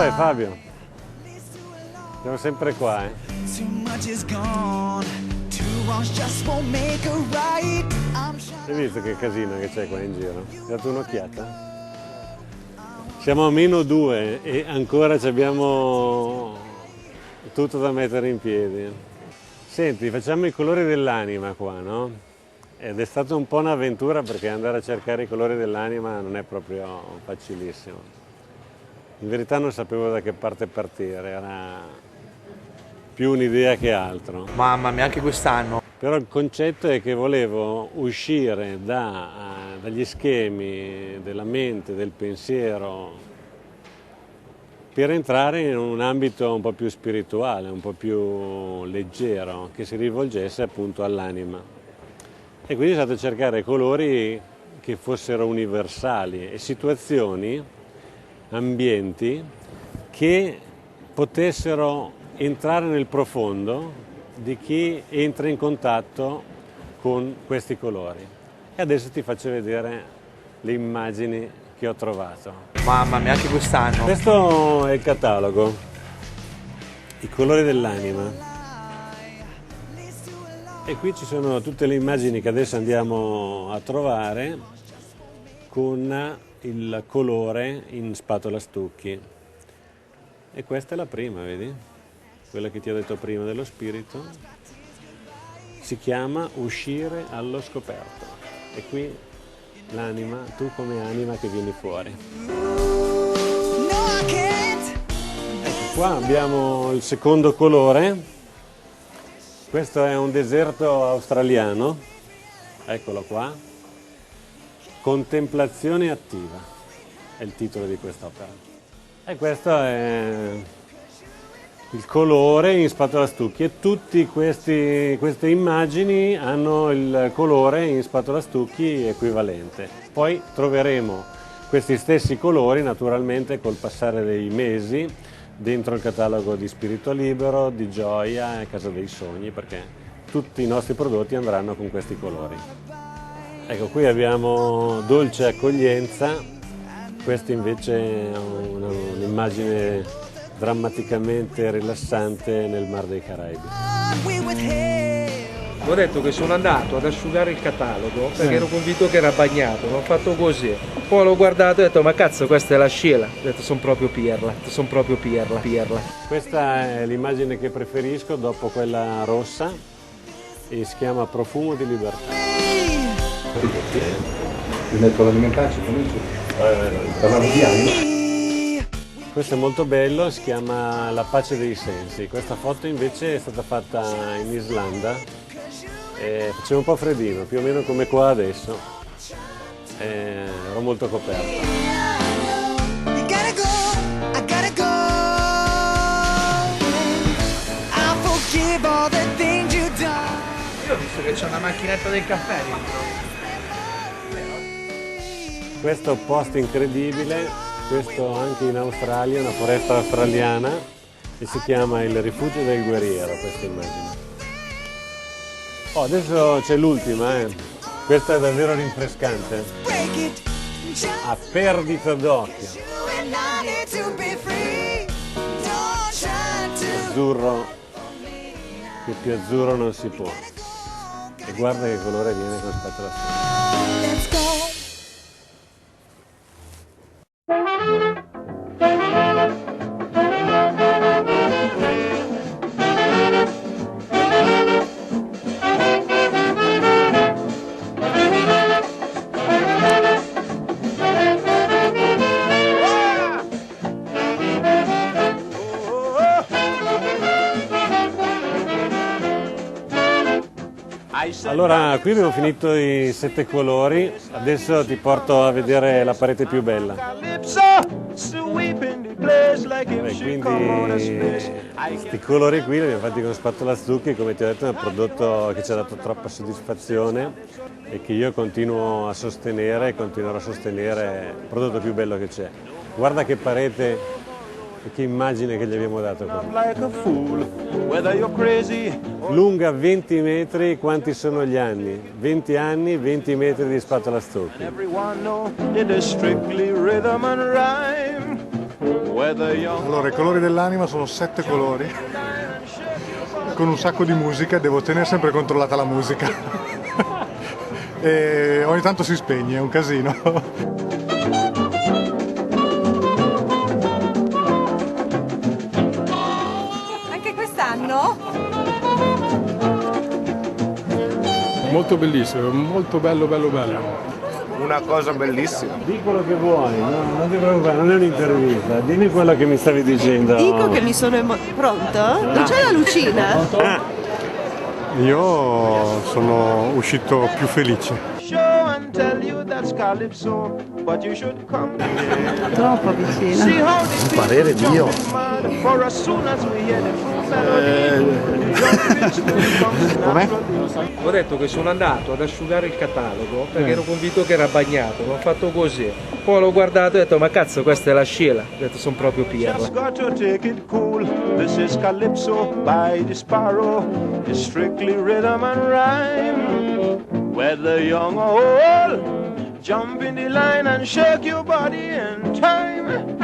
è Fabio? Siamo sempre qua, eh? Hai visto che casino che c'è qua in giro? Hai dato un'occhiata? Siamo a -2 e ancora abbiamo tutto da mettere in piedi. Senti, facciamo i colori dell'anima qua, no? Ed è stata un po' un'avventura perché andare a cercare i colori dell'anima non è proprio facilissimo. In verità non sapevo da che parte partire, era più un'idea che altro. Mamma mia, anche quest'anno. Però il concetto è che volevo uscire dagli schemi della mente, del pensiero, per entrare in un ambito un po' più spirituale, un po' più leggero, che si rivolgesse appunto all'anima. E quindi è stato cercare colori che fossero universali e situazioni, ambienti che potessero entrare nel profondo di chi entra in contatto con questi colori. E adesso ti faccio vedere le immagini che ho trovato. Mamma mia, anche quest'anno. Questo è il catalogo, i colori dell'anima. E qui ci sono tutte le immagini che adesso andiamo a trovare con il colore in spatola stucchi. E questa è la prima, vedi? Quella che ti ho detto prima dello spirito, si chiama uscire allo scoperto. E qui l'anima, tu come anima che vieni fuori. Ecco, qua abbiamo il secondo colore. Questo è un deserto australiano, eccolo qua. Contemplazione attiva è il titolo di quest'opera. E questo è il colore in spatola stucchi e tutte queste immagini hanno il colore in spatola stucchi equivalente. Poi troveremo questi stessi colori naturalmente col passare dei mesi dentro il catalogo di Spirito Libero, di Gioia e Casa dei Sogni, perché tutti i nostri prodotti andranno con questi colori. Ecco, qui abbiamo Dolce Accoglienza, questa invece è un'immagine drammaticamente rilassante nel Mar dei Caraibi. Ho detto che sono andato ad asciugare il catalogo perché ero convinto che era bagnato, l'ho fatto così. Poi l'ho guardato e ho detto ma cazzo, questa è la Scela. Ho detto sono proprio pirla, sono proprio pirla. Questa è l'immagine che preferisco dopo quella rossa e si chiama Profumo di Libertà. Il metodo alimentare ci cominci? Parlando di anima. Questo è molto bello, si chiama La pace dei sensi. Questa foto invece è stata fatta in Islanda e faceva un po' freddino, più o meno come qua adesso. Ero molto coperto. Io ho visto che c'è una macchinetta del caffè dentro. Questo posto incredibile. Questo anche in Australia, una foresta australiana, e si chiama il Rifugio del Guerriero, questa immagine. Oh, adesso c'è l'ultima, questa è davvero rinfrescante. A perdita d'occhio. Azzurro, che più azzurro non si può. E guarda che colore viene con spatola stucchi. Allora, qui abbiamo finito i 7 colori, adesso ti porto a vedere la parete più bella. Quindi questi colori qui li abbiamo fatti con spatola stucchi, come ti ho detto è un prodotto che ci ha dato troppa soddisfazione e che io continuo a sostenere e continuerò a sostenere il prodotto più bello che c'è. Guarda che parete e che immagine che gli abbiamo dato qua. Lunga 20 metri, quanti sono gli anni? 20 anni, 20 metri di spatola stucchi. Allora, i colori dell'anima sono 7 colori, con un sacco di musica, devo tenere sempre controllata la musica. E ogni tanto si spegne, è un casino. Anche quest'anno? Molto bellissimo, molto bello. Una cosa bellissima. Di quello che vuoi, non ti preoccupare, non è un'intervista. Dimmi quello che mi stavi dicendo. Dico che mi sono pronto? Non c'è la lucina? Io sono uscito più felice. Troppo vicina. Un parere mio. Com'è? Ho detto che sono andato ad asciugare il catalogo perché ero convinto che era bagnato, l'ho fatto così. Poi l'ho guardato e ho detto ma cazzo questa è la Sheila, ho detto sono proprio pirla. This is Calypso by the Sparrow. It's strictly rhythm and rhyme. Whether young or old, jump in the line and shake your body in time.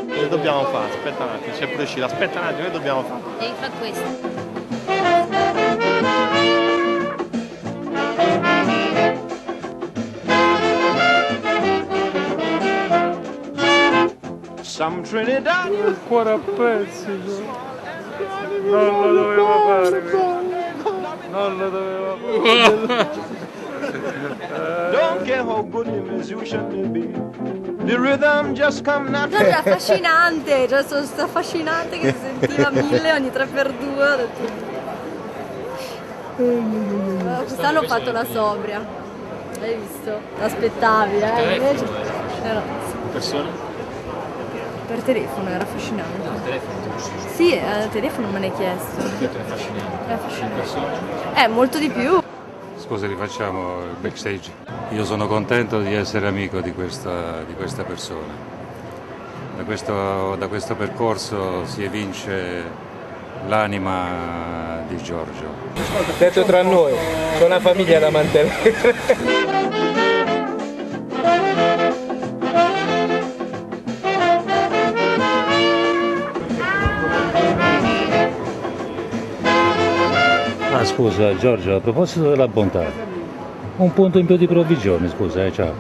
Che dobbiamo fare? Aspetta un attimo, c'è pure uscito. Aspetta un attimo, che dobbiamo fare? Devi fare questo. Some Trinidad. Il cuore a pezzi. Non lo doveva fare. Non lo doveva fare. Don't care how good the musician may be. The rhythm just come natural. Era affascinante, cioè sono stata affascinante che si sentiva 1000 ogni 3x2. Ho detto... Quest'anno ho fatto la sobria. Hai visto? L'aspettavi, invece... Persone? Per telefono era affascinante. No, telefono. Sì, al telefono me ne hai chiesto. È affascinante. È affascinante. Molto di più. Scusa, rifacciamo il backstage. Io sono contento di essere amico di questa persona. Da questo percorso si evince l'anima di Giorgio. Detto tra noi, c'è una famiglia da mantenere. Ah, scusa Giorgio, a proposito della bontà, un punto in più di provvigione, scusa, ciao.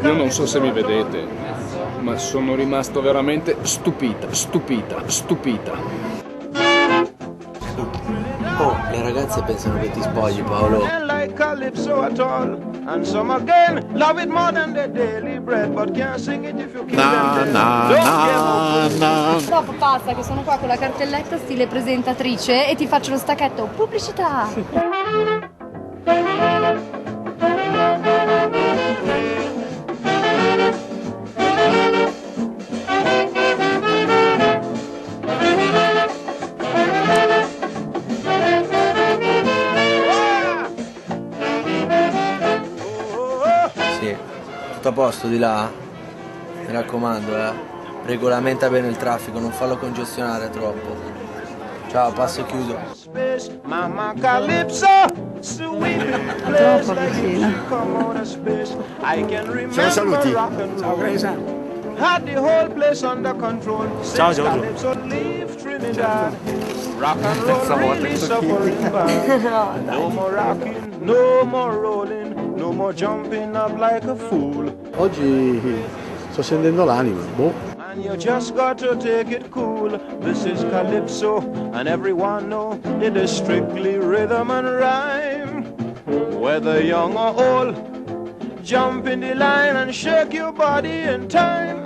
Io non so se mi vedete, ma sono rimasto veramente stupita. Oh, le ragazze pensano che ti spogli, Paolo. Dopo basta che sono qua con la cartelletta stile presentatrice e ti faccio lo stacchetto pubblicità. Sì, tutto a posto di là? Mi raccomando, regolamenta bene il traffico, non farlo congestionare troppo. Ciao, passo e chiudo. Troppo vicina. Ciao, saluti. Ciao Gresa. Ciao Giorgio. No more rocking, no more rolling, no more jumping up like a fool. Oggi sto scendendo l'anima, boh. And you just got to take it cool. This is Calypso, and everyone know it is strictly rhythm and rhyme. Whether young or old, jump in the line and shake your body in time.